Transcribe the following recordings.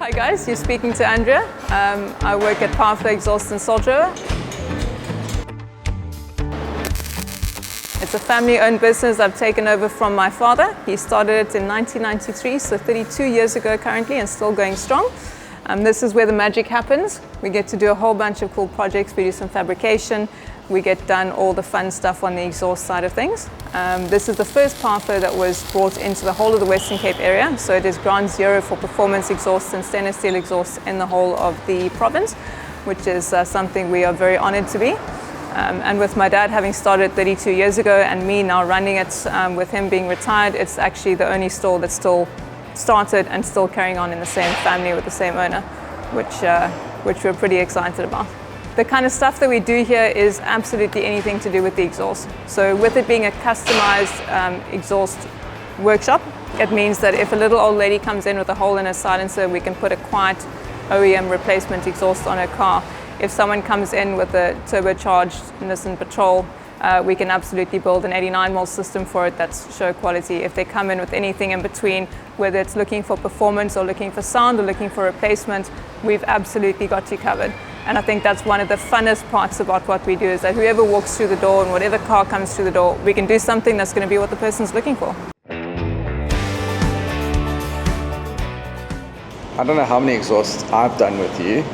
Hi guys, you're speaking to Andrea. I work at Powerflow Salt River. It's a family-owned business I've taken over from my father. He started it in 1993, so 32 years ago currently, and still going strong. This is where the magic happens. We get to do a whole bunch of cool projects. We do some fabrication. We get done all the fun stuff on the exhaust side of things. This is the first Powerflow that was brought into the whole of the Western Cape area. So it is ground zero for performance exhausts and stainless steel exhausts in the whole of the province, which is something we are very honored to be. And with my dad having started 32 years ago and me now running it with him being retired, it's actually the only store that's still started and still carrying on in the same family with the same owner, which we're pretty excited about. The kind of stuff that we do here is absolutely anything to do with the exhaust. So with it being a customized exhaust workshop, it means that if a little old lady comes in with a hole in her silencer, we can put a quiet OEM replacement exhaust on her car. If someone comes in with a turbocharged Nissan Patrol, we can absolutely build an 89mm system for it that's show quality. If they come in with anything in between, whether it's looking for performance or looking for sound or looking for replacement, we've absolutely got you covered. And I think that's one of the funnest parts about what we do, is that whoever walks through the door and whatever car comes through the door, we can do something that's going to be what the person's looking for. I don't know how many exhausts I've done with you.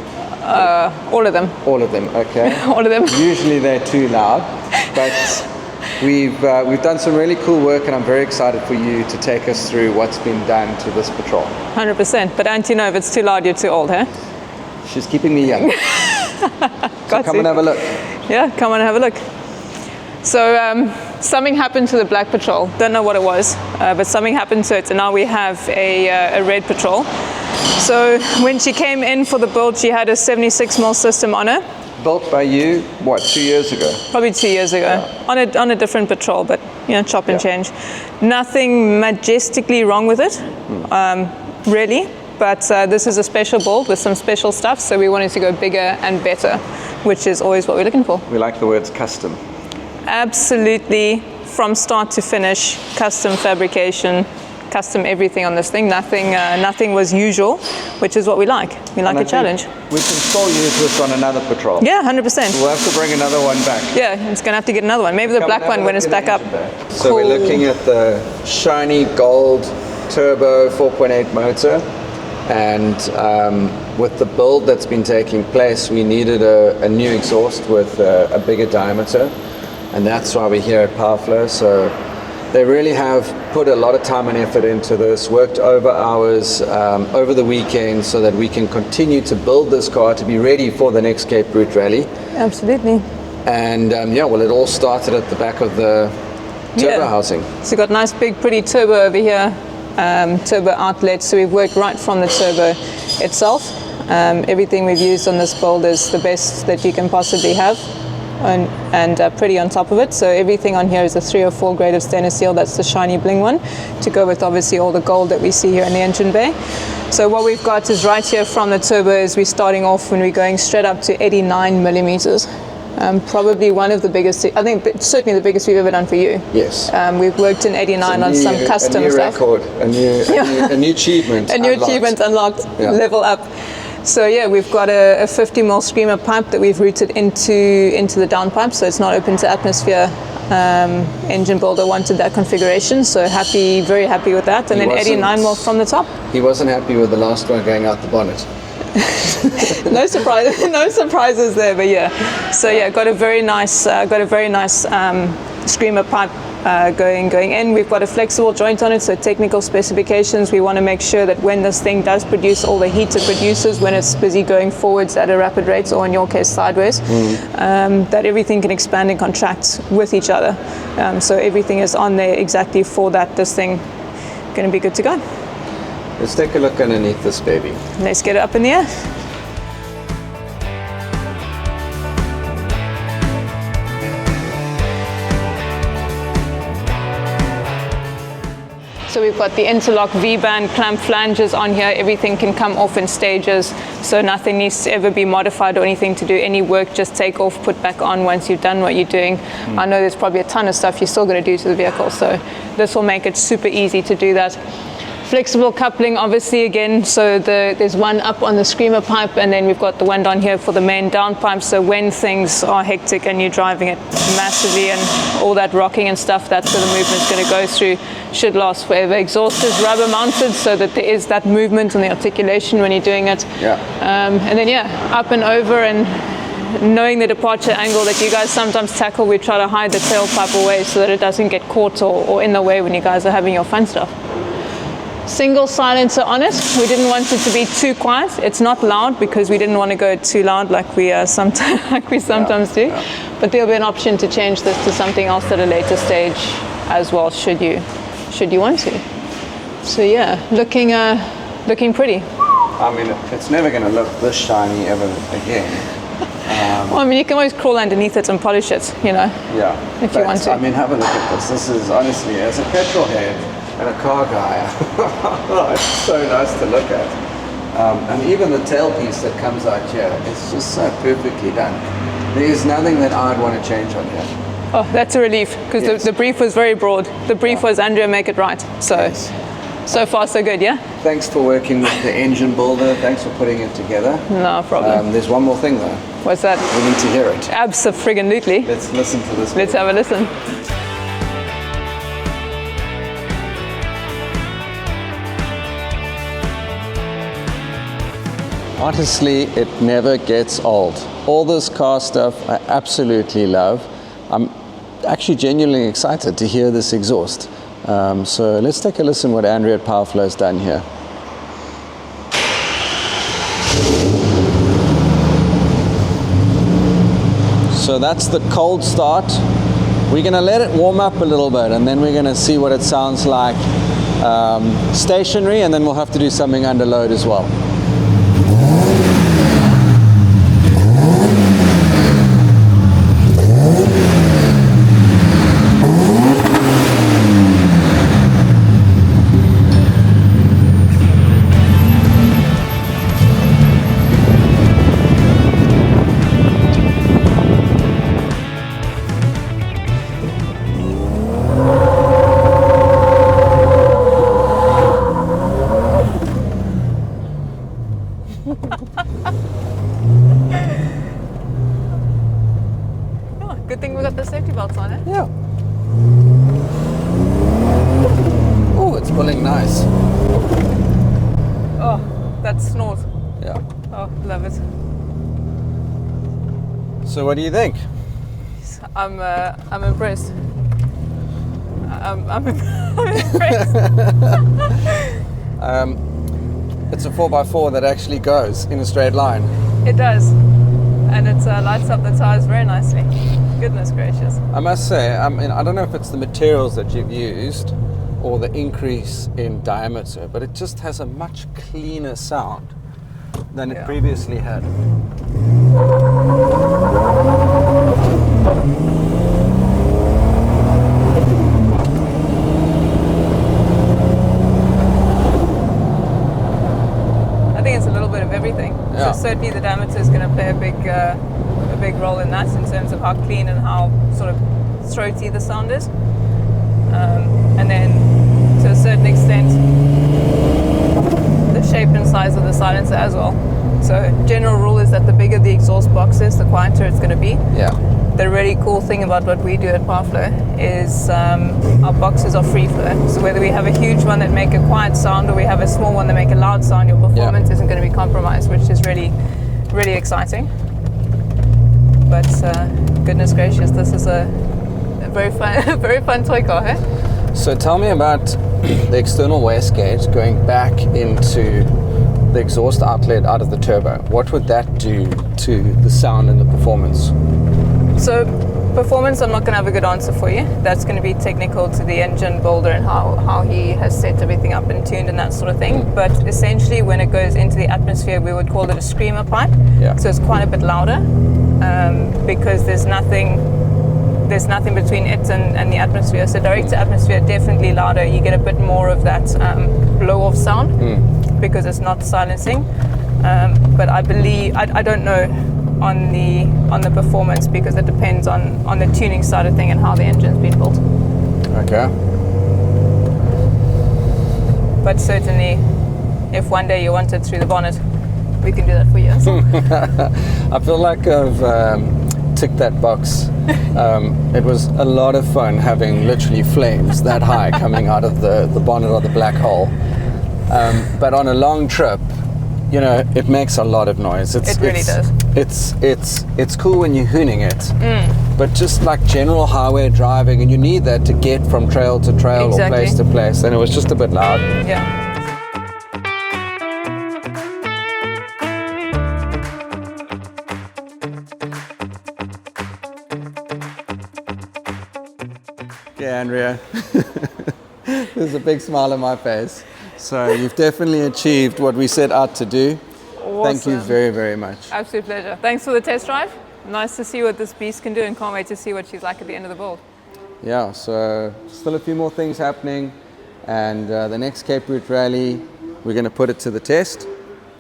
All of them. All of them, okay. All of them. Usually they're too loud, but we've done some really cool work, and I'm very excited for you to take us through what's been done to this Patrol. 100%. But Auntie, no, if it's too loud, you're too old, huh? She's keeping me young. So come and have a look. Yeah, come and have a look. So something happened to the black Patrol. Don't know what it was, but something happened to it, and now we have a red Patrol. So when she came in for the build, she had a 76mm system on her. Built by you, what, 2 years ago? Probably 2 years ago, yeah. on a different Patrol, but chop and change. Nothing majestically wrong with it, really. But this is a special build with some special stuff, so we wanted to go bigger and better, which is always what we're looking for. We like the words custom. Absolutely, from start to finish, custom fabrication, custom everything on this thing. Nothing was usual, which is what we like. We like a challenge. We can still use this on another Patrol. Yeah, 100%. We'll have to bring another one back. Yeah, it's going to have to get another one. Maybe the black one when it's back up. So we're looking at the shiny gold turbo 4.8 motor. And with the build that's been taking place, we needed a new exhaust with a bigger diameter, and that's why we're here at Powerflow. So they really have put a lot of time and effort into this, worked over hours over the weekend, so that we can continue to build this car to be ready for the next Cape Route Rally. Absolutely. And well, it all started at the back of the turbo housing. So you've got nice big pretty turbo over here. Turbo outlet, so we've worked right from the turbo itself. Everything we've used on this build is the best that you can possibly have, and pretty on top of it. So everything on here is a 3 or 4 grade of stainless steel. That's the shiny bling one, to go with obviously all the gold that we see here in the engine bay. So what we've got is right here from the turbo is we're starting off when we're going straight up to 89mm. Probably one of the biggest, I think certainly the biggest we've ever done for you. Yes. We've worked in 89 on some custom stuff. Record, a new achievement. A new achievement unlocked, level up. So yeah, we've got a 50mm screamer pipe that we've routed into the downpipe, so it's not open to atmosphere. Engine builder wanted that configuration, so very happy with that. And then 89mm from the top. He wasn't happy with the last one going out the bonnet. No surprises there, but yeah. So yeah, got a very nice screamer pipe going in. We've got a flexible joint on it, so technical specifications. We want to make sure that when this thing does produce all the heat it produces, when it's busy going forwards at a rapid rate, or in your case sideways, that everything can expand and contract with each other. So everything is on there exactly for that. This thing going to be good to go. Let's take a look underneath this baby. Let's get it up in the air. So we've got the interlock V-band clamp flanges on here. Everything can come off in stages, so nothing needs to ever be modified or anything to do any work. Just take off, put back on once you've done what you're doing. I know there's probably a ton of stuff you're still going to do to the vehicle, so this will make it super easy to do that. Flexible coupling, obviously, again, so there's one up on the screamer pipe, and then we've got the one down here for the main downpipe. So when things are hectic and you're driving it massively and all that rocking and stuff, that's where the movement's going to go through. Should last forever. Exhaust is rubber mounted so that there is that movement and the articulation when you're doing it. Yeah. And then, up and over, and knowing the departure angle that you guys sometimes tackle, we try to hide the tailpipe away so that it doesn't get caught or in the way when you guys are having your fun stuff. Single silencer on it. We didn't want it to be too quiet. It's not loud because we didn't want to go too loud like we sometimes do. Yeah. But there'll be an option to change this to something else at a later stage as well, should you want to. So yeah, looking pretty. I mean, it's never going to look this shiny ever again. Well, I mean, you can always crawl underneath it and polish it, Yeah. if you want to. I mean, have a look at this. This is honestly, as a petrol head and a car guy, it's so nice to look at. And even the tailpiece that comes out here, it's just so perfectly done. There is nothing that I'd want to change on here. Oh, that's a relief, because Yes. the brief was very broad. The brief was Andrea, make it right. So, Yes. So far so good, yeah? Thanks for working with the engine builder. Thanks for putting it together. No problem. There's one more thing though. What's that? We need to hear it. Abso-friggin-lutely. Let's listen to this. Let's have a listen. Honestly, it never gets old. All this car stuff I absolutely love. I'm actually genuinely excited to hear this exhaust. So let's take a listen what Andrea at Powerflow has done here. So that's the cold start. We're going to let it warm up a little bit, and then we're going to see what it sounds like stationary, and then we'll have to do something under load as well. Good thing we got the safety belts on it. Yeah. Oh, it's pulling nice. Oh, that snort. Yeah. Oh, love it. So what do you think? I'm impressed. I'm impressed. It's a 4x4 that actually goes in a straight line. It does. And it lights up the tires very nicely. Goodness gracious. I must say, I mean, I don't know if it's the materials that you've used or the increase in diameter, but it just has a much cleaner sound than it previously had. I think it's a little bit of everything. Yeah. So certainly the diameter is going to play a big role in that, in terms of how clean and how sort of throaty the sound is. And then to a certain extent, the shape and size of the silencer as well. So general rule is that the bigger the exhaust box is, the quieter it's going to be. Yeah. The really cool thing about what we do at Powerflow is our boxes are free flow. So whether we have a huge one that make a quiet sound or we have a small one that make a loud sound, your performance isn't going to be compromised, which is really, really exciting. But goodness gracious, this is a very fun toy car, eh? So tell me about the external wastegate going back into the exhaust outlet out of the turbo. What would that do to the sound and the performance? So performance, I'm not going to have a good answer for you. That's going to be technical to the engine builder and how he has set everything up and tuned and that sort of thing. But essentially when it goes into the atmosphere, we would call it a screamer pipe. Yeah. So it's quite a bit louder because there's nothing between it and the atmosphere. So direct to atmosphere, definitely louder. You get a bit more of that blow-off sound because it's not silencing. But I believe, I don't know on the performance because it depends on the tuning side of thing and how the engine's been built. Okay. But certainly, if one day you want it through the bonnet, we can do that for you as well. I feel like I've ticked that box. It was a lot of fun having literally flames that high coming out of the bonnet or the black hole. But on a long trip, you know, it makes a lot of noise. It really does. It's cool when you're hooning it, but just like general highway driving, and you need that to get from trail to trail or place to place, and it was just a bit loud. Yeah. Okay, Andrea, there's a big smile on my face. So you've definitely achieved what we set out to do. Awesome. Thank you very, very much. Absolute pleasure. Thanks for the test drive. Nice to see what this beast can do, and can't wait to see what she's like at the end of the build. Yeah, so still a few more things happening, and the next Cape Route Rally, we're going to put it to the test.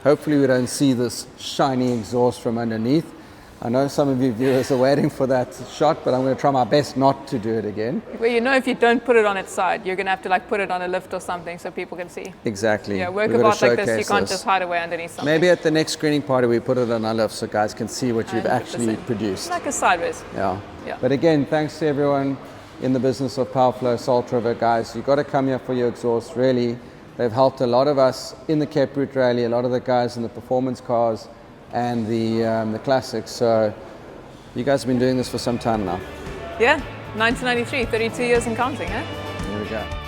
Hopefully we don't see this shiny exhaust from underneath. I know some of you viewers are waiting for that shot, but I'm going to try my best not to do it again. Well, you know, if you don't put it on its side, you're going to have to like put it on a lift or something so people can see. Exactly. Yeah, work of art like this, you can't just hide away underneath something. Maybe at the next screening party we put it on our lift so guys can see what you've 100%. actually produced. Like a sideways. Yeah. Yeah. But again, thanks to everyone in the business of Powerflow Salt River, guys. You've got to come here for your exhaust, really. They've helped a lot of us in the Cape Route Rally, a lot of the guys in the performance cars and the classics. So you guys have been doing this for some time now. Yeah, 1993, 32 years and counting, eh? Here we go.